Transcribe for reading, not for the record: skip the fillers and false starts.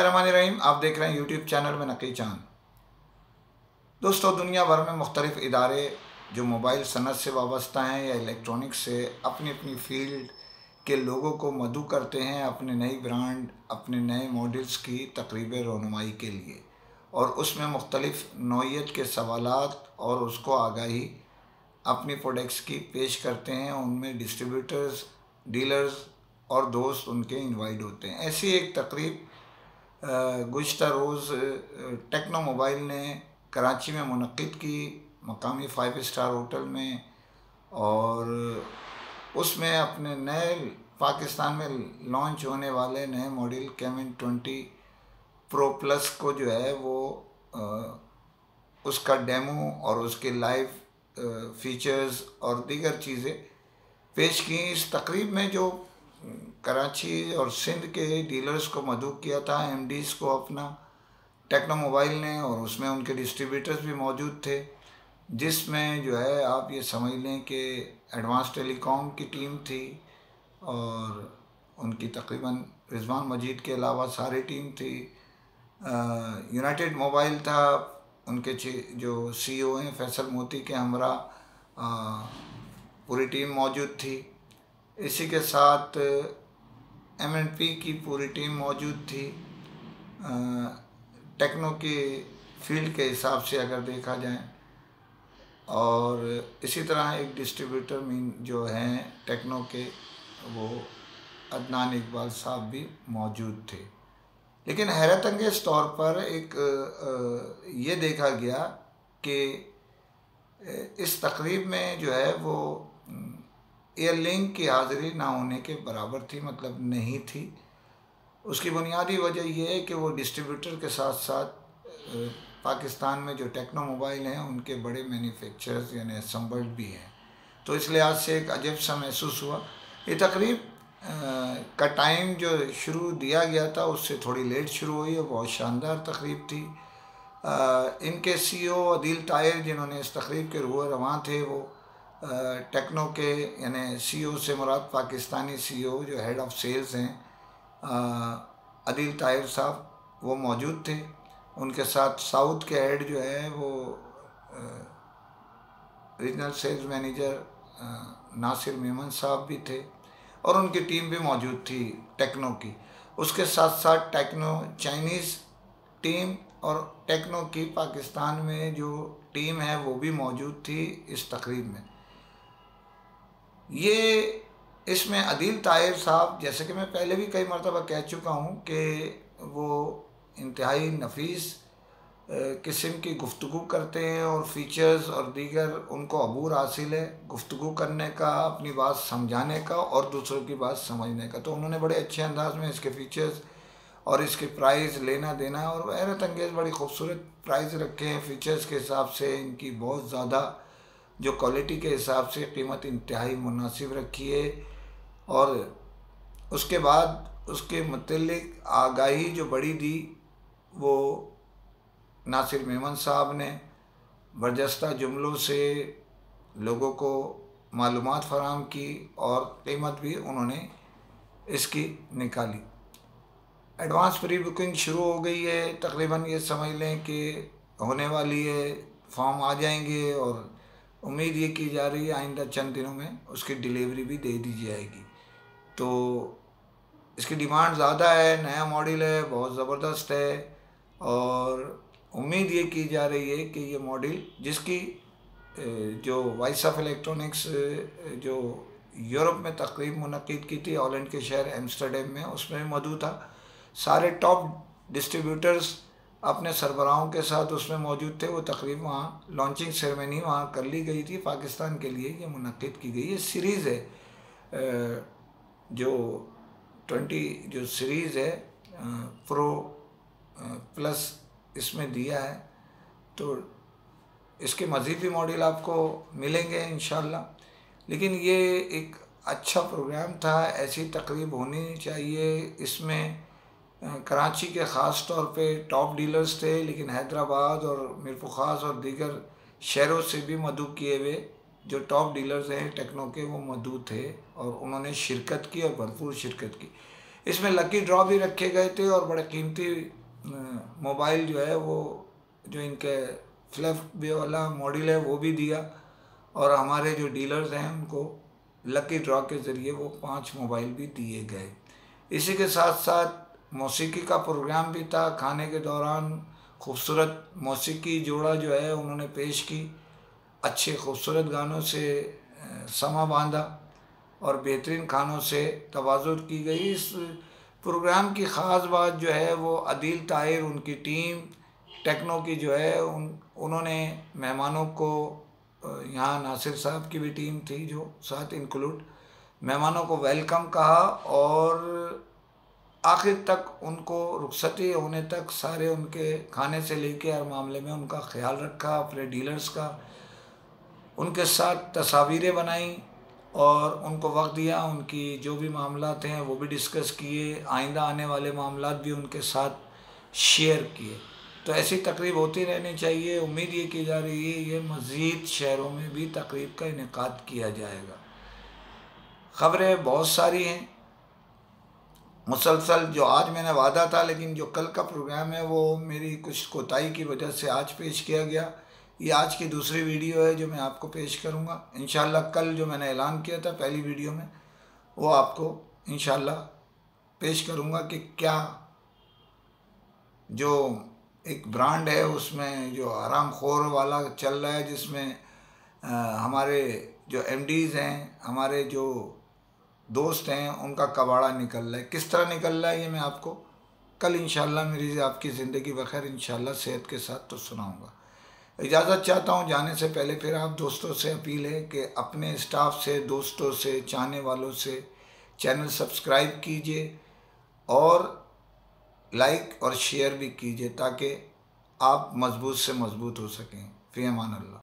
बिस्मिल्लाहिर्रहमानिर्रहीम। आप देख रहे हैं यूट्यूब चैनल में नकी चांद। दोस्तों, दुनिया भर में मुख्तलिफ इदारे जो मोबाइल सनत से वाबस्ता हैं या इलेक्ट्रॉनिक्स से अपनी अपनी फील्ड के लोगों को मदऊ करते हैं अपने नई ब्रांड, अपने नए मॉडल्स की तकरीब रौनुमाई के लिए, और उसमें मुख्तलिफ नौइयत के सवालात और उसको आगाही अपनी प्रोडक्ट्स की पेश करते हैं। उनमें डिस्ट्रीब्यूटर्स, डीलर्स और दोस्त उनके इनवाइट होते हैं। ऐसी एक तकरीब गुज़िश्ता रोज़ टेक्नो मोबाइल ने कराची में मुनक़्क़िद की, मकामी 5 स्टार होटल में, और उसमें अपने नए पाकिस्तान में लॉन्च होने वाले नए मॉडल कैमन 20 प्रो प्लस को जो है वो उसका डेमो और उसके लाइव फीचर्स और दीगर चीज़ें पेश की। इस तकरीब में जो कराची और सिंध के डीलर्स को मदऊ किया था, एमडीज़ को अपना टेक्नो मोबाइल ने, और उसमें उनके डिस्ट्रीब्यूटर्स भी मौजूद थे, जिसमें जो है आप ये समझ लें कि एडवांस टेलीकॉम की टीम थी और उनकी तकरीबन रिजवान मजीद के अलावा सारी टीम थी। यूनाइटेड मोबाइल था, उनके जो सीईओ हैं फैसल मोती के हमरा पूरी टीम मौजूद थी। इसी के साथ एमएनपी की पूरी टीम मौजूद थी। टेक्नो की फील्ड के हिसाब से अगर देखा जाए, और इसी तरह एक डिस्ट्रीब्यूटर मीन जो हैं टेक्नो के, वो अदनान इकबाल साहब भी मौजूद थे। लेकिन हैरत अंगेज़ तौर पर एक ये देखा गया कि इस तकरीब में जो है वो एयरलिंक की हाज़िरी ना होने के बराबर थी, मतलब नहीं थी। उसकी बुनियादी वजह यह है कि वो डिस्ट्रीब्यूटर के साथ साथ पाकिस्तान में जो टेक्नो मोबाइल हैं उनके बड़े मैन्युफैक्चरर्स यानी असम्बल्ड भी हैं, तो इस लिहाज से एक अजब सा महसूस हुआ। ये तकरीब का टाइम जो शुरू दिया गया था उससे थोड़ी लेट शुरू हुई और बहुत शानदार तकरीब थी। इनके सीईओ अदील ताहिर, जिन्होंने इस तकरीब के रूह रवां थे, वो टेक्नो के यानी सीईओ से मुराद पाकिस्तानी सीईओ जो हेड ऑफ़ सेल्स हैं अदील ताहिर साहब, वो मौजूद थे। उनके साथ साउथ के हेड जो है वो regional sales manager Nasir Memon साहब भी थे, और उनकी टीम भी मौजूद थी टेक्नो की। उसके साथ साथ टेक्नो चाइनीज़ टीम और टेक्नो की पाकिस्तान में जो टीम है वो भी मौजूद थी इस तकरीब में। ये इसमें अदील ताहिर साहब, जैसे कि मैं पहले भी कई मरतबा कह चुका हूँ कि वो इंतहाई नफीस किस्म की गुफ्तगू करते हैं, और फ़ीचर्स और दीगर उनको अबूर हासिल है गुफ्तगू करने का, अपनी बात समझाने का और दूसरों की बात समझने का। तो उन्होंने बड़े अच्छे अंदाज में इसके फ़ीचर्स और इसके प्राइस लेना देना, और हैरत अंगेज़ बड़ी खूबसूरत प्राइस रखे हैं फ़ीचर्स के हिसाब से। इनकी बहुत ज़्यादा जो क्वालिटी के हिसाब से कीमत इंतहाई मुनासिब रखी है, और उसके बाद उसके मुतल्लिक आगाही जो बड़ी दी वो नासिर मेमन साहब ने बरजस्ता जुमलों से लोगों को मालूमात फराहम की, और कीमत भी उन्होंने इसकी निकाली। एडवांस प्री बुकिंग शुरू हो गई है, तकरीबन ये समझ लें कि होने वाली है, फॉर्म आ जाएंगे, और उम्मीद ये की जा रही है आइंदा चंद दिनों में उसकी डिलीवरी भी दे दी जाएगी। तो इसकी डिमांड ज़्यादा है, नया मॉडल है, बहुत ज़बरदस्त है, और उम्मीद ये की जा रही है कि ये मॉडल, जिसकी जो वॉइस ऑफ इलेक्ट्रॉनिक्स जो यूरोप में तकरीब मुनक़्क़िद की थी हॉलैंड के शहर एम्स्टर्डम में, उसमें मौजूद था। सारे टॉप डिस्ट्रीब्यूटर्स अपने सरबराहों के साथ उसमें मौजूद थे। वो तकरीब वहाँ लॉन्चिंग सेरेमनी वहाँ कर ली गई थी, पाकिस्तान के लिए ये मुनक़्क़िद की गई। ये सीरीज़ है जो 20 जो सीरीज़ है प्रो प्लस इसमें दिया है, तो इसके मज़ीद भी मॉडल आपको मिलेंगे इंशाअल्लाह। लेकिन ये एक अच्छा प्रोग्राम था, ऐसी तकरीब होनी चाहिए। इसमें कराची के ख़ास तौर पे टॉप डीलर्स थे, लेकिन हैदराबाद और मीरपुखास और दीगर शहरों से भी मदऊ किए हुए जो टॉप डीलर्स हैं टेक्नो के, वो मौजूद थे और उन्होंने शिरकत की और भरपूर शिरकत की। इसमें लकी ड्रॉ भी रखे गए थे और बड़े कीमती मोबाइल जो है वो जो इनके फ्लैप बे वाला मॉडल है वो भी दिया, और हमारे जो डीलर्स हैं उनको लकी ड्रॉ के ज़रिए वो 5 मोबाइल भी दिए गए। इसी के साथ साथ मौसीकी का प्रोग्राम भी था। खाने के दौरान खूबसूरत मौसीकी जोड़ा जो है उन्होंने पेश की, अच्छे खूबसूरत गानों से समा बांधा और बेहतरीन खानों से तवाज़ुन की गई। इस प्रोग्राम की ख़ास बात जो है वो अदील ताहिर, उनकी टीम टेक्नो की जो है उन्होंने मेहमानों को, यहाँ नासिर साहब की भी टीम थी जो साथ इंक्लूड, मेहमानों को वेलकम कहा और आखिर तक उनको रुखसती होने तक सारे उनके खाने से लेकर हर मामले में उनका ख्याल रखा। अपने डीलर्स का उनके साथ तस्वीरें बनाई और उनको वक्त दिया, उनकी जो भी मामलात हैं वो भी डिस्कस किए, आइंदा आने वाले मामलात भी उनके साथ शेयर किए। तो ऐसी तकरीब होती रहनी चाहिए। उम्मीद ये की जा रही है ये मज़ीद शहरों में भी तकरीब का इनेकाद किया जाएगा। ख़बरें बहुत सारी हैं मुसलसल, जो आज मैंने वादा था लेकिन जो कल का प्रोग्राम है वो मेरी कुछ कोताही की वजह से आज पेश किया गया। ये आज की दूसरी वीडियो है जो मैं आपको पेश करूँगा इंशाल्लाह। कल जो मैंने ऐलान किया था पहली वीडियो में वो आपको इंशाल्लाह पेश करूँगा कि क्या जो एक ब्रांड है उसमें जो आराम खोर वाला चल रहा है, जिसमें हमारे जो एमडीज़ हैं, हमारे जो दोस्त हैं, उनका कबाड़ा निकल रहा है। किस तरह निकल रहा है ये मैं आपको कल इंशाल्लाह मेरी आपकी ज़िंदगी बखैर इंशाल्लाह सेहत के साथ तो सुनाऊंगा। इजाज़त चाहता हूँ जाने से पहले। फिर आप दोस्तों से अपील है कि अपने स्टाफ से, दोस्तों से, चाहने वालों से चैनल सब्सक्राइब कीजिए और लाइक और शेयर भी कीजिए ताकि आप मजबूत से मजबूत हो सकें। फ़ी अमान अल्लाह।